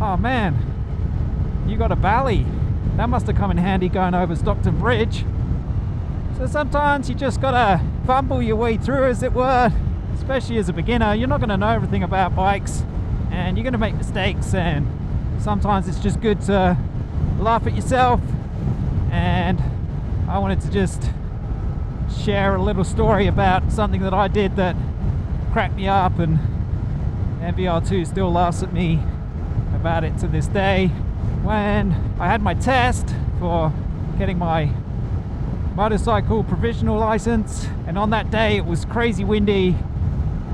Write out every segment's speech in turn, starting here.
"Oh man, you got a Ballie. That must have come in handy going over Stockton Bridge." So sometimes you just gotta fumble your way through, as it were, especially as a beginner. You're not gonna know everything about bikes and you're gonna make mistakes, and sometimes it's just good to laugh at yourself. And I wanted to just share a little story about something that I did that cracked me up, and MVR2 still laughs at me about it to this day. When I had my test for getting my motorcycle provisional license, and on that day it was crazy windy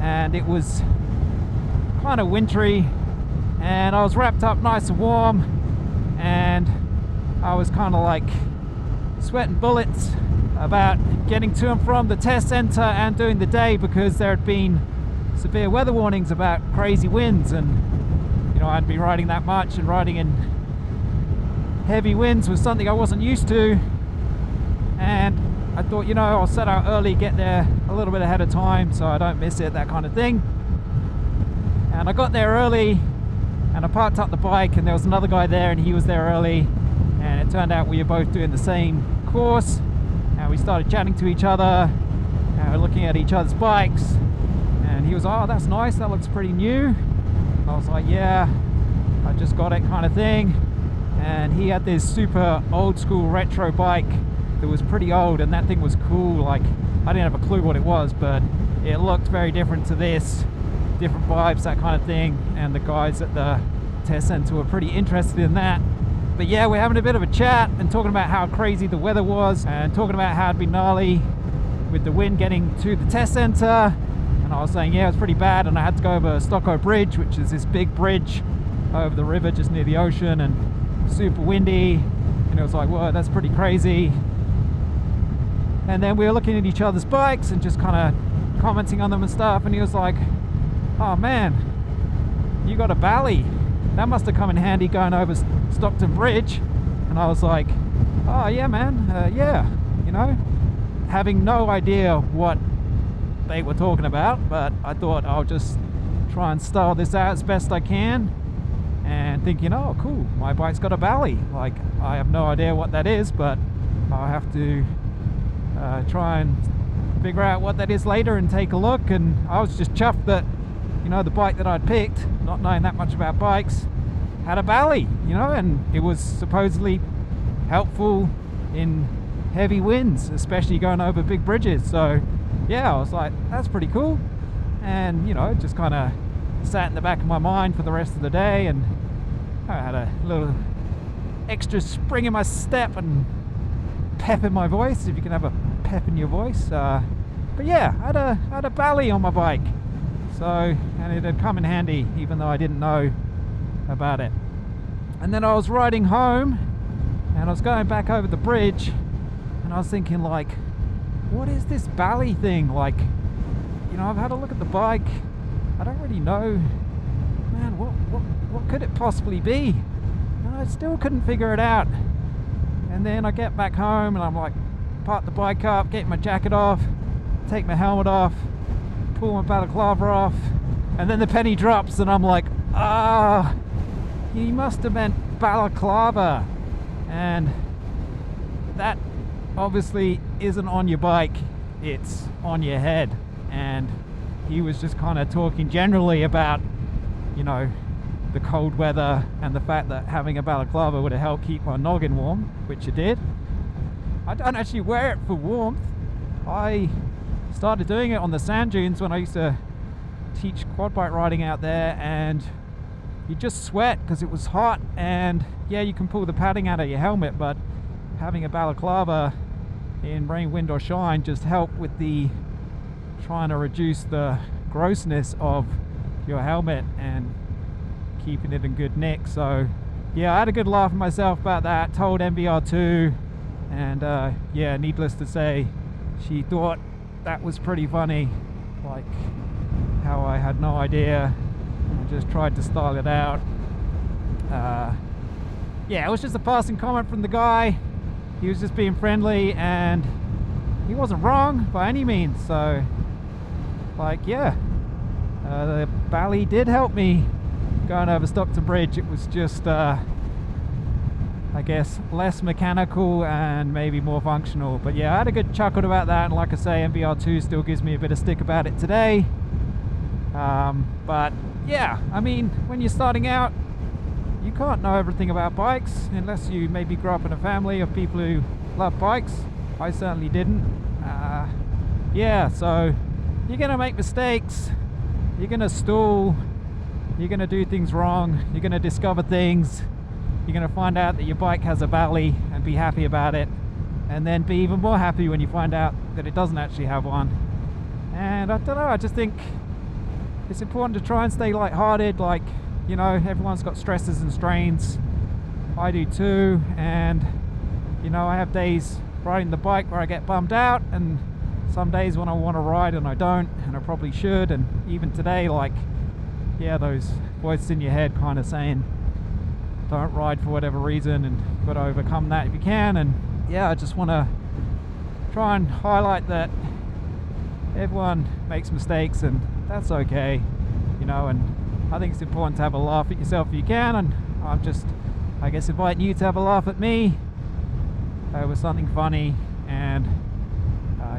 and it was kind of wintry, and I was wrapped up nice and warm, and I was kind of like sweating bullets about getting to and from the test center and doing the day, because there had been severe weather warnings about crazy winds, and you know, I hadn't been riding that much, and riding in heavy winds was something I wasn't used to. And I thought, you know, I'll set out early, get there a little bit ahead of time so I don't miss it, that kind of thing. And I got there early and I parked up the bike, and there was another guy there and he was there early, and it turned out we were both doing the same course, and we started chatting to each other and we're looking at each other's bikes, and he was, "Oh, that's nice, that looks pretty new." And I was like, "Yeah, I just got it," kind of thing. And he had this super old school retro bike that was pretty old, and that thing was cool. Like, I didn't have a clue what it was, but it looked very different to this, different vibes, that kind of thing. And the guys at the test center were pretty interested in that. But yeah, we're having a bit of a chat and talking about how crazy the weather was, and talking about how it'd be gnarly with the wind getting to the test center. And I was saying, yeah, it was pretty bad, and I had to go over Stockton Bridge, which is this big bridge over the river just near the ocean, and super windy. And it was like, whoa, that's pretty crazy. And then we were looking at each other's bikes and just kind of commenting on them and stuff, and he was like, "Oh man, you got a Ballie. That must have come in handy going over Stockton Bridge." And I was like, "Oh yeah man, yeah," you know, having no idea what they were talking about, but I thought I'll just try and style this out as best I can, and thinking, "Oh cool, my bike's got a Ballie." Like, I have no idea what that is, but I'll have to try and figure out what that is later and take a look. And I was just chuffed that, you know, the bike that I'd picked, not knowing that much about bikes, had a Ballie, you know, and it was supposedly helpful in heavy winds, especially going over big bridges. So yeah, I was like, that's pretty cool. And you know, just kind of sat in the back of my mind for the rest of the day, and I had a little extra spring in my step and pep in my voice, if you can have a pep in your voice. But yeah, I had a Ballie on my bike, so, and it had come in handy even though I didn't know about it. And then I was riding home and I was going back over the bridge, and I was thinking, like, what is this Ballie thing? Like, you know, I've had a look at the bike, I don't really know, man, what could it possibly be? And I still couldn't figure it out. And then I get back home and I'm like, park the bike up, get my jacket off, take my helmet off, pull my balaclava off, and then the penny drops and I'm like, ah, he must have meant balaclava. And that obviously isn't on your bike, it's on your head. And he was just kind of talking generally about, you know, the cold weather and the fact that having a balaclava would have helped keep my noggin warm, which it did. I don't actually wear it for warmth. I started doing it on the sand dunes when I used to teach quad bike riding out there, and you just sweat because it was hot. And yeah, you can pull the padding out of your helmet, but having a balaclava in rain, wind or shine just helped with the trying to reduce the grossness of your helmet and keeping it in good nick. So yeah, I had a good laugh at myself about that, told MVR2, and yeah, needless to say, she thought that was pretty funny, like how I had no idea and just tried to style it out. Yeah, it was just a passing comment from the guy. He was just being friendly, and he wasn't wrong by any means. So like, yeah, the Ballie did help me going over Stockton Bridge, it was just I guess less mechanical and maybe more functional. But yeah, I had a good chuckle about that, and like I say, MBR2 still gives me a bit of stick about it today. But yeah, I mean, when you're starting out, you can't know everything about bikes unless you maybe grow up in a family of people who love bikes. I certainly didn't. Yeah, so you're gonna make mistakes, you're gonna stall, you're gonna do things wrong, you're gonna discover things, you're gonna find out that your bike has a Ballie and be happy about it, and then be even more happy when you find out that it doesn't actually have one. And I don't know, I just think it's important to try and stay lighthearted. Like, you know, everyone's got stresses and strains. I do too, and you know, I have days riding the bike where I get bummed out, and some days when I want to ride and I don't, and I probably should. And even today, like, yeah, those voices in your head kind of saying don't ride for whatever reason, and you've got to overcome that if you can. And yeah, I just want to try and highlight that everyone makes mistakes, and that's okay, you know. And I think it's important to have a laugh at yourself if you can, and I'm just, I guess, inviting you to have a laugh at me with something funny. And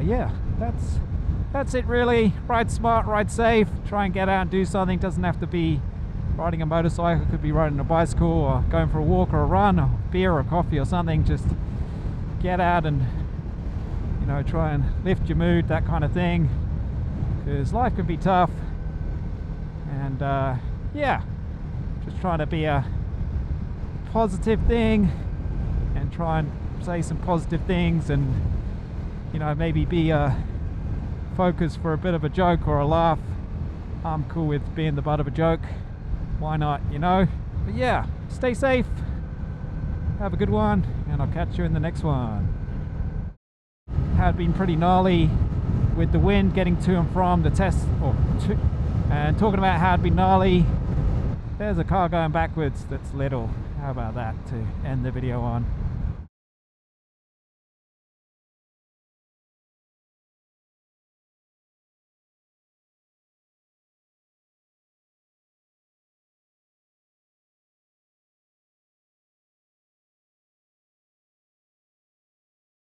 yeah, that's it really. Ride smart, ride safe, try and get out and do something. Doesn't have to be riding a motorcycle, could be riding a bicycle or going for a walk or a run or beer or coffee or something. Just get out and, you know, try and lift your mood, that kind of thing, because life can be tough. And yeah, just trying to be a positive thing and try and say some positive things, and you know, maybe be a focus for a bit of a joke or a laugh. I'm cool with being the butt of a joke, why not, you know. But yeah, stay safe, have a good one, and I'll catch you in the next one. Had been pretty gnarly with the wind getting to and from the test, and talking about how it'd be gnarly, there's a car going backwards that's little. How about that to end the video on?